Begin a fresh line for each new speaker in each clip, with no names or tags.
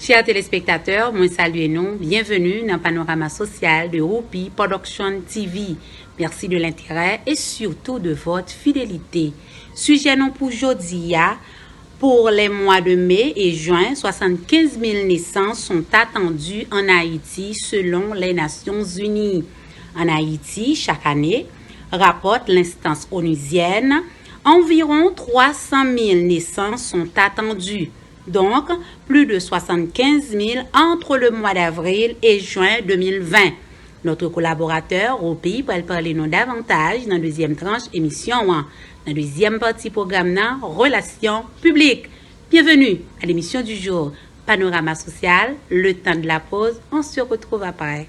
Chers téléspectateurs, moi saluez nous, bienvenue dans le panorama social de Rupi Production TV. Merci de l'intérêt et surtout de votre fidélité. Sujet non pour aujourd'hui, pour les mois de mai et juin, 75 000 naissances sont attendues en Haïti selon les Nations Unies. En Haïti, chaque année, rapporte l'instance onusienne, environ 300 000 naissances sont attendues. Donc, plus de 75 000 entre le mois d'avril et juin 2020. Notre collaborateur au pays pour parler nous davantage dans la deuxième tranche émission, dans la deuxième partie programme, relations publiques. Bienvenue à l'émission du jour, Panorama social, le temps de la pause, on se retrouve après.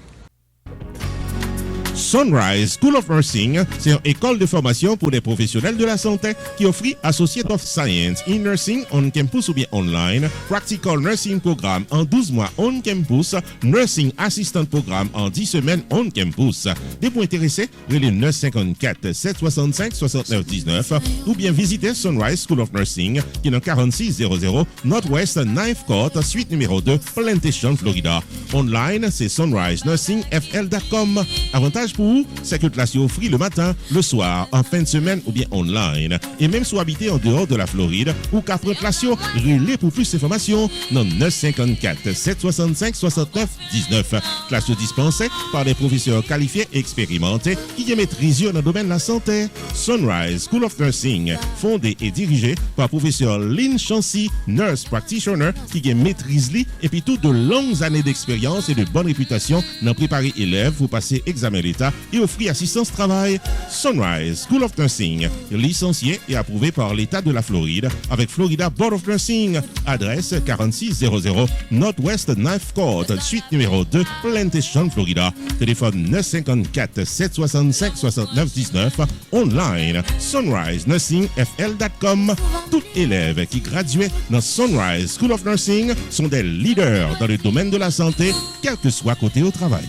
Sunrise School of Nursing, c'est une école de formation pour les professionnels de la santé qui offre Associate of Science in Nursing on campus ou bien online, Practical Nursing Programme en 12 mois on campus, Nursing Assistant Programme en 10 semaines on campus. Des points intéressés, relais 954 765 69 19 ou bien visitez Sunrise School of Nursing qui est dans 4600 Northwest 9th Court, suite numéro 2, Plantation, Florida. Online, c'est sunrisenursingfl.com. Avantage pour vous, c'est que classe est offerte le matin, le soir, en fin de semaine ou bien online. Et même si vous habitez en dehors de la Floride ou qu'après classe, relais pour plus d'informations dans 954 765 69 19. Classe dispensée par des professeurs qualifiés et expérimentés qui maîtrisent dans le domaine de la santé. Sunrise School of Nursing, fondé et dirigé par professeur Lynn Chancy, nurse practitioner qui maîtrise et puis toutes de longues années d'expérience et de bonne réputation dans préparer élèves pour passer examen d'État et offrir assistance travail. Sunrise School of Nursing, licencié et approuvé par l'État de la Floride avec Florida Board of Nursing. Adresse 4600 Northwest 9th Court, suite numéro 2, Plantation, Florida. Téléphone 954 765 69 19. Online, sunrisenursingfl.com. Tout élève qui graduait dans Sunrise School of Nursing sont des leaders dans le domaine de la santé, quel que soit côté au travail.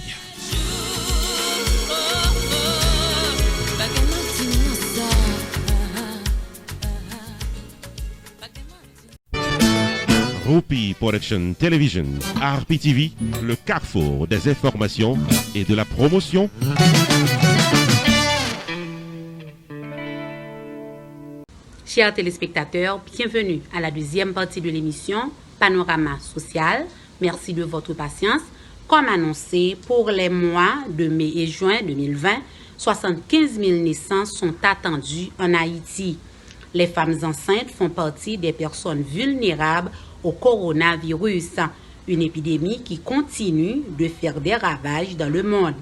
Rupi Production Television, RPTV, le carrefour des informations et de la promotion.
Chers téléspectateurs, bienvenue à la deuxième partie de l'émission Panorama social. Merci de votre patience. Comme annoncé, pour les mois de mai et juin 2020, 75 000 naissances sont attendues en Haïti. Les femmes enceintes font partie des personnes vulnérables au coronavirus, une épidémie qui continue de faire des ravages dans le monde.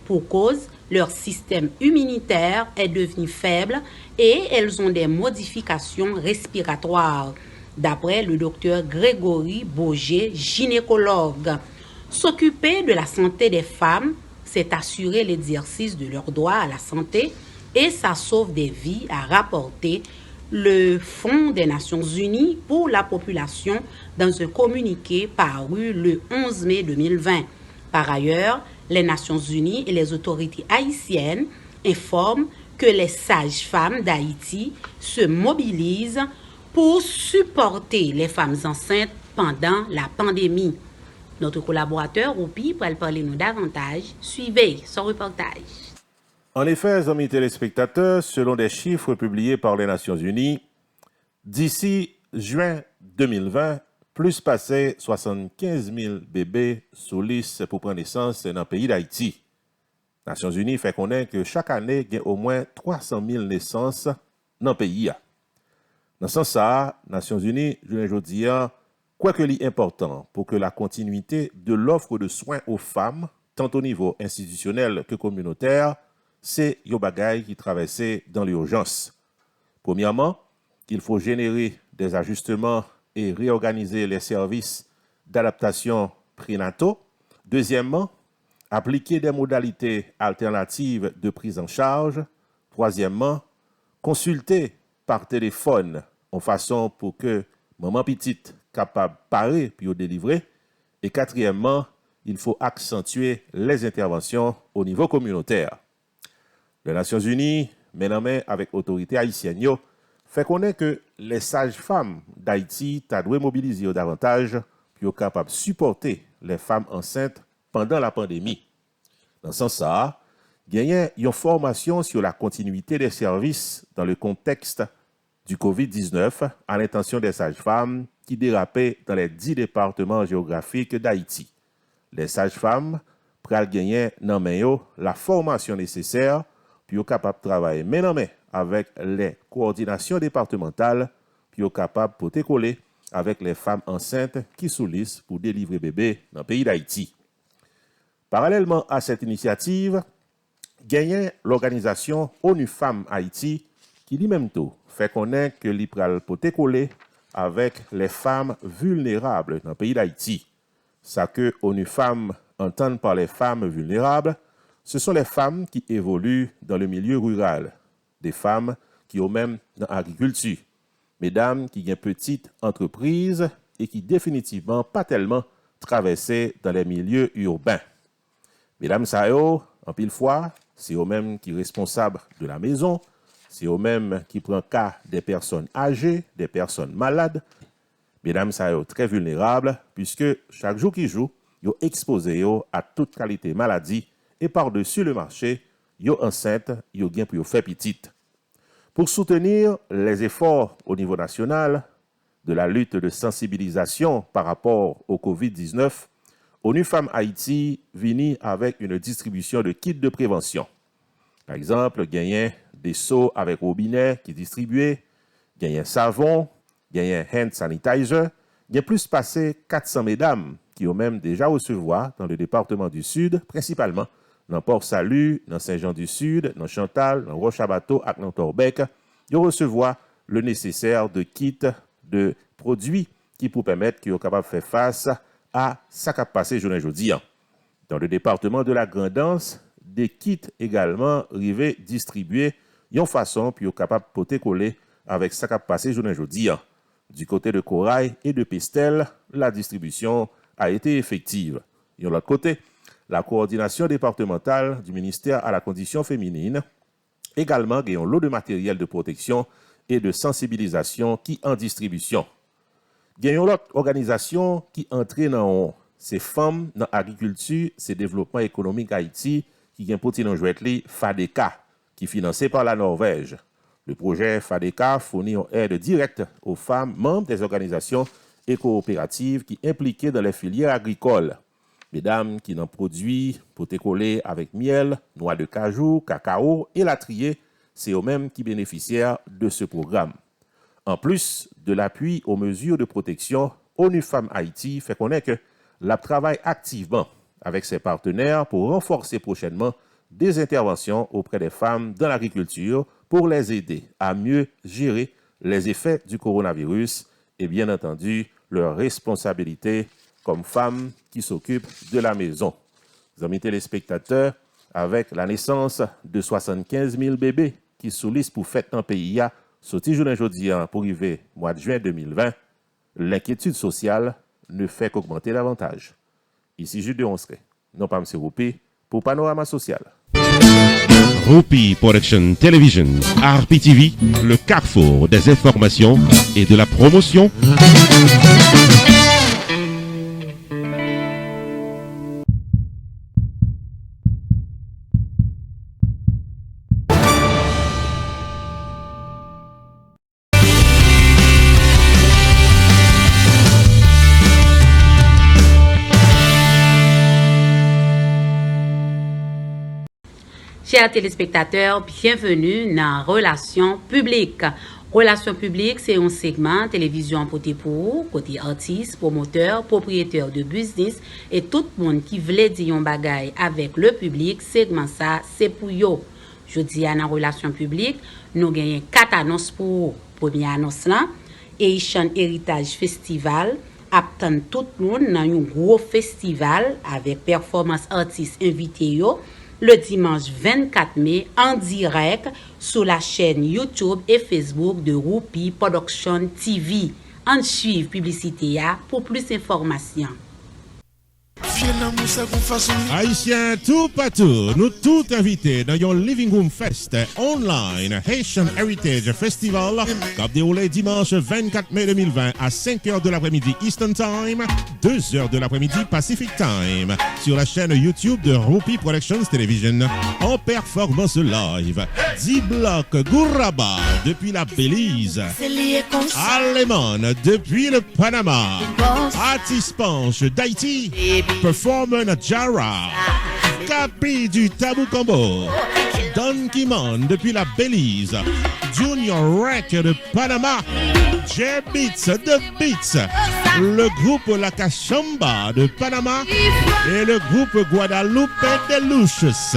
Pour cause, leur système immunitaire est devenu faible et elles ont des modifications respiratoires, d'après le docteur Grégory Boger, gynécologue. S'occuper de la santé des femmes, c'est assurer l'exercice de leurs droits à la santé et ça sauve des vies, a rapporté le Fonds des Nations Unies pour la population dans un communiqué paru le 11 mai 2020. Par ailleurs, les Nations Unies et les autorités haïtiennes informent que les sages-femmes d'Haïti se mobilisent pour supporter les femmes enceintes pendant la pandémie. Notre collaborateur Rupi pour parler nous davantage. Suivez son reportage.
En effet, amis téléspectateurs, selon des chiffres publiés par les Nations Unies, d'ici juin 2020, plus passé 75 000 bébés sous liste pour prendre naissance dans le pays d'Haïti. Les Nations Unies fait connaître que chaque année, il y a au moins 300 000 naissances dans le pays. Dans ce sens, les Nations Unies, je dis, quoi que l'est important pour que la continuité de l'offre de soins aux femmes, tant au niveau institutionnel que communautaire, c'est un bagage qui traversait dans l'urgence. Premièrement, il faut générer des ajustements et réorganiser les services d'adaptation prénataux. Deuxièmement, appliquer des modalités alternatives de prise en charge. Troisièmement, consulter par téléphone en façon pour que maman petite capable de parer puis délivrer. Et quatrièmement, il faut accentuer les interventions au niveau communautaire. Les Nations Unies, main avec l'autorité haïtienne, fait connaître que les sages-femmes d'Haïti doivent mobiliser davantage pour capable supporter les femmes enceintes pendant la pandémie. Dans ce sens, il y a une formation sur la continuité des services dans le contexte du COVID-19 à l'intention des sages-femmes qui dérapaient dans les 10 départements géographiques d'Haïti. Les sages-femmes pral gagner dans la formation nécessaire pour être capable de travailler main en main avec les coordinations départementales pour être capable de coller avec les femmes enceintes qui sollicitent pour délivrer bébé dans le pays d'Haïti. Parallèlement à cette initiative, gagne l'organisation ONU Femmes Haïti qui lui-même tout fait connaître que l'y pral poté coller avec les femmes vulnérables dans le pays d'Haïti. Ça que ONU Femmes entend par les femmes vulnérables, ce sont les femmes qui évoluent dans le milieu rural, des femmes qui ont même dans l'agriculture, mesdames qui ont petites entreprises et qui définitivement pas tellement traversées dans les milieux urbains. Mesdames ça yo, en pile fois, c'est eux-mêmes qui sont responsables de la maison, c'est eux-mêmes qui prennent cas des personnes âgées, des personnes malades. Mesdames, ça sont très vulnérables puisque chaque jour qui joue, ils sont exposés à toute qualité maladie et par-dessus le marché, ils sont enceintes, ils sont bien pour faire petite. Pour soutenir les efforts au niveau national de la lutte de sensibilisation par rapport au COVID-19, ONU Femmes Haïti vient avec une distribution de kits de prévention. Par exemple, il y a des seaux avec robinet qui distribués, il y a un savon, il y a un hand sanitizer, il y a plus passé 400 mesdames qui ont même déjà recevoir dans le département du Sud, principalement dans Port-Salut, dans Saint-Jean-du-Sud, dans Chantal, dans Roche-à-Bateau et dans Torbec, ils recevoir le nécessaire de kits de produits qui pour permettre qu'ils soient capables de faire face à ça qui a passé journée aujourd'hui. Dans le département de la Grand'Anse, des kits également arrivés distribués en façon pour être capable de coller avec ça qui a passé journée aujourd'hui. Du côté de Corail et de Pestel, la distribution a été effective. Et de l'autre côté, la coordination départementale du ministère à la condition féminine également a un lot de matériel de protection et de sensibilisation qui en distribution. Il y a une autre organisation qui entraîne dans ces femmes dans l'agriculture, c'est développement économique Haïti, qui vient pour jouer FADECA, qui est financé par la Norvège. Le projet FADECA fournit une aide directe aux femmes membres des organisations et coopératives qui sont impliquées dans les filières agricoles. Mesdames qui n'ont produit pour coller avec miel, noix de cajou, cacao et latrier, c'est eux-mêmes qui bénéficiaient de ce programme. En plus de l'appui aux mesures de protection, ONU Femmes Haïti fait connaître que la travaille activement avec ses partenaires pour renforcer prochainement des interventions auprès des femmes dans l'agriculture pour les aider à mieux gérer les effets du coronavirus et bien entendu leur responsabilité comme femmes qui s'occupent de la maison. Amis téléspectateurs, avec la naissance de 75 000 bébés qui sollicitent pour fête dans le pays, sorti journée aujourd'hui pour arriver mois de juin 2020, l'inquiétude sociale ne fait qu'augmenter davantage. Ici Jules de Onseret, non pas M. Roupi, pour Panorama Social.
Roupi Production Television, RPTV, le carrefour des informations et de la promotion.
Chers téléspectateurs, bienvenue dans Relations publiques. Relations publiques, c'est un segment télévision porté pour côté artistes, promoteurs, propriétaires de business et tout le monde qui veut dire un bagay avec le public. Segment ça, c'est pour yo. Je dis dans Relations publiques, nous gagnons 4 annonces pour première annonce là. Haitian Heritage Festival attend tout le monde dans un gros festival avec performance artistes invités yo. Le dimanche 24 mai en direct sur la chaîne YouTube et Facebook de Roupi Production TV. En suivre publicité pour plus d'informations.
Haïtiens tout partout, nous tous invités dans yon Living Room Fest online Haitian Heritage Festival qui a déroulé dimanche 24 mai 2020 à 5h de l'après-midi Eastern Time, 2h de l'après-midi Pacific Time sur la chaîne YouTube de Rupi Productions Television en performance live. 10 blocs Gouraba depuis la Belize, Alemon depuis le Panama, Atis Punch d'Haïti, Performer Jara, Capi du Tabou Combo, Don Kimon depuis la Belize, Junior Rec de Panama, J-Beats de Beats, le groupe La Cachamba de Panama et le groupe Guadalupe de Lucius.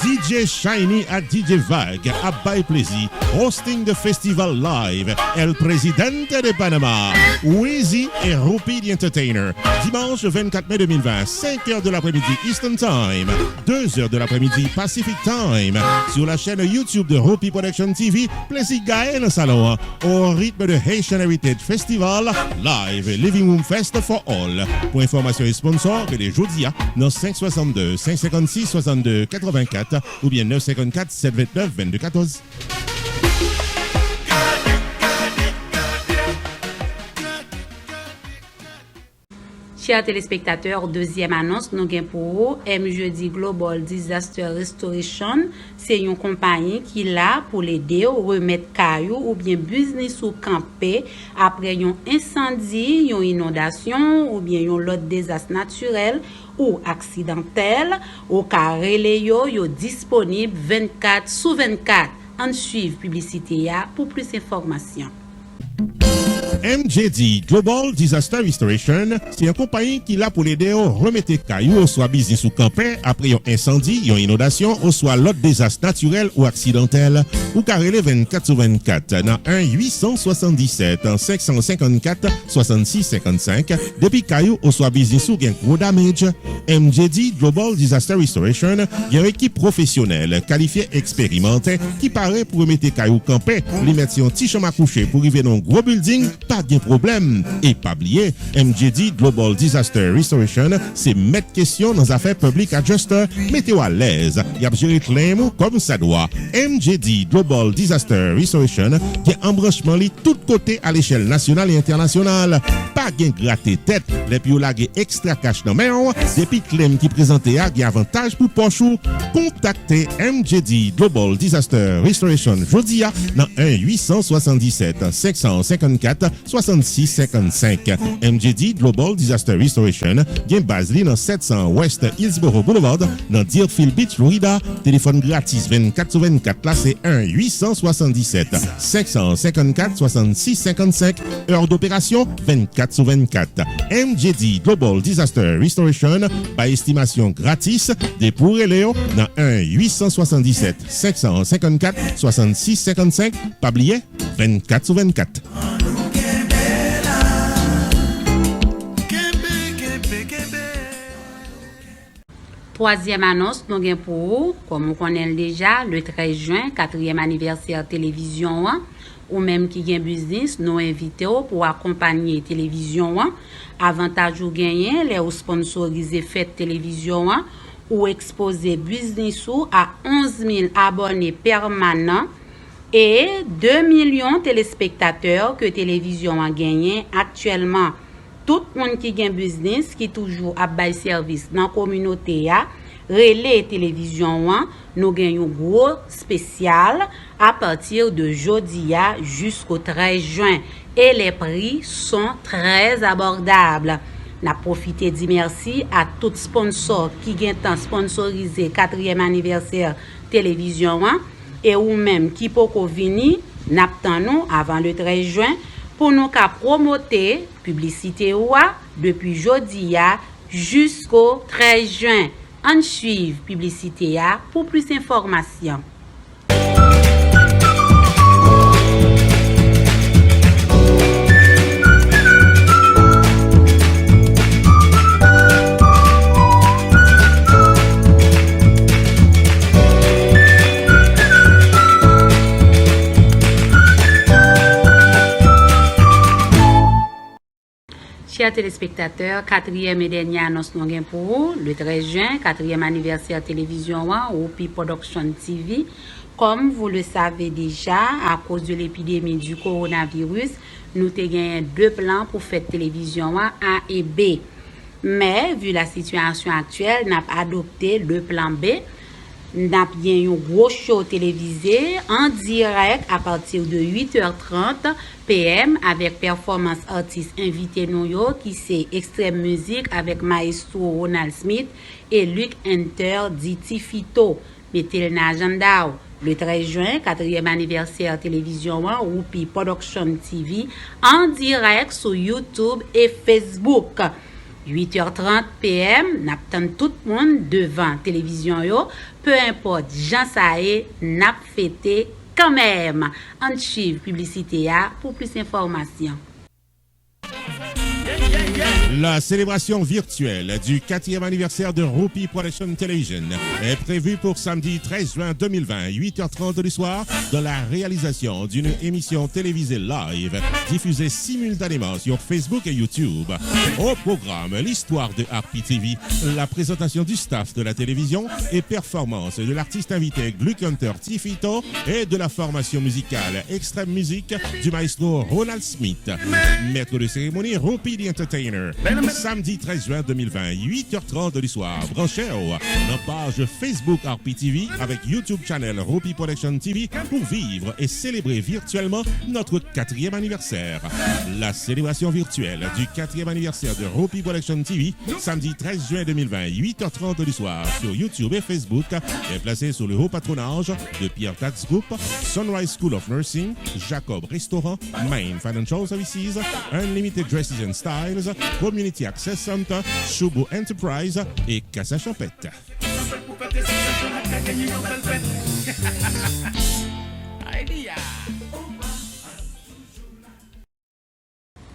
DJ Shiny à DJ Vague à Bail Plaisir, hosting the festival live, El Presidente de Panama, Weezy et Rupi the Entertainer. Dimanche 24 mai 2020, 5h de l'après-midi Eastern Time, 2h de l'après-midi Pacific Time, sur la chaîne YouTube de Rupi Production TV, Plaisir Gaël dans salon, au rythme de Haitian Heritage Festival, live Living Room Fest for All. Pour information et sponsor, que les jeudis, dans 562 556 62 84 ou bien 954 729 22 14.
Chers téléspectateurs, deuxième annonce, nous avons pour vous MJD Global Disaster Restoration. C'est une compagnie qui est là pour l'aider à remettre caillou ou bien business ou camper après un incendie, une inondation ou bien un lot de désastre naturel ou accidentel. Au carré, yo disponible 24/24. En suivre publicité pour plus d'informations.
MJD Global Disaster Restoration, c'est une compagnie qui est là pour l'aider à remettre cailloux, soit business ou campé, après un incendie, une inondation, ou soit l'autre désastre naturel ou accidentel, ou carrelé 24/24, dans 1-874-554-6655, depuis cailloux, ou soit business ou gain gros damage. MJD Global Disaster Restoration, il y a une équipe professionnelle, qualifiée, expérimentée, qui paraît pour remettre cailloux campé, les mettre sur un petit chambre à coucher pour arriver dans un gros building, pas de problème. Et pas oublier, MJD Global Disaster Restoration, c'est mettre question dans affaires publiques adjuster, mettez-vous à l'aise. Y a géré claim comme ça doit. MJD Global Disaster Restoration, qui est embranchement li tout côté à l'échelle nationale et internationale. Pas gain gratter tête, les puis laguer extra cash dans main, depuis claim qui présenté à gain avantage pour pochou. Contactez MJD Global Disaster Restoration jodia dans 1-877-554 6655. MJD Global Disaster Restoration, gen base li dans 700 West Hillsborough Boulevard, dans Deerfield Beach, Florida. Téléphone gratis 24/24, là c'est 1-877-554-6655. Heure d'opération 24/24. MJD Global Disaster Restoration, par estimation gratis, des pour Léo dans 1-877-554-6655. Pas oublier 24/24.
Troisième annonce, nous avons pour vous, comme on connaît déjà, le 13 juin, 4e anniversaire télévision, ou même qui gagne business, nous invitons pour accompagner télévision. Avantage ou gagner, les sponsoriser fête télévision, ou exposer business à 11 000 abonnés permanents et 2 millions de téléspectateurs que télévision a gagné actuellement. Tout le monde qui gagne business, qui toujours a bail service dans la communauté, relais télévision, nous gagnons gros spécial à partir de jeudi jusqu'au 13 juin. Et les prix sont très abordables. N'a profité dit merci à tout sponsor qui gagne temps sponsorisé 4e anniversaire télévision et ou même qui peut venir n'attendons avant le 13 juin pour nous promoter publicité depuis jeudi jusqu'au 13 juin. En suivre publicité pour plus d'informations. Chers téléspectateurs, 4e et dernière annonce nous pour vous, le 13 juin, 4e anniversaire télévision Roupi Production TV. Comme vous le savez déjà, à cause de l'épidémie du coronavirus, nous avons 2 plans pour faire télévision A et B. Mais, vu la situation actuelle, nous avons adopté le plan B. Nous avons bien un gros show télévisé en direct à partir de 8h30 p.m. avec performance artistes invités qui c'est Extreme Music avec Maestro Ronald Smith et Luc Hunter dit Tifito. Mettez le agenda. Le 13 juin, 4e anniversaire télévision Roupi Production TV en direct sur YouTube et Facebook. 8h30 p.m. n'attend tout le monde devant télévision yo, peu importe Jean Saé n'a fêté quand même. En suivre publicité pour plus d'informations.
La célébration virtuelle du 4e anniversaire de Roupi Production Television est prévue pour samedi 13 juin 2020, 8h30 du soir, dans la réalisation d'une émission télévisée live diffusée simultanément sur Facebook et YouTube. Au programme, l'histoire de Harpi TV, la présentation du staff de la télévision et performance de l'artiste invité Luc Hunter Tifito et de la formation musicale Extreme Music du maestro Ronald Smith. Maître de cérémonie Roupi The Entertainer. Samedi 13 juin 2020, 8h30 du soir, branchez dans page Facebook Harpi TV avec YouTube channel Roupi Production TV pour vivre et célébrer virtuellement notre 4e anniversaire. La célébration virtuelle du 4e anniversaire de Roupi Production TV, samedi 13 juin 2020, 8h30 du soir sur YouTube et Facebook, est placée sous le haut patronage de Pierre Tax Group, Sunrise School of Nursing, Jacob Restaurant, Main Financial Services, Unlimited Dresses and Styles, Community Access Center, Choubo Enterprise et Casa Champette.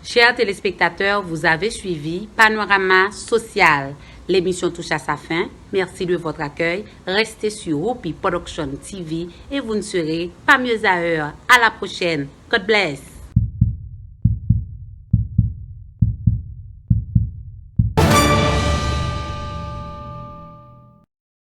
Chers téléspectateurs, vous avez suivi Panorama Social. L'émission touche à sa fin. Merci de votre accueil. Restez sur Roupi Production TV et vous ne serez pas mieux ailleurs. À la prochaine. God bless.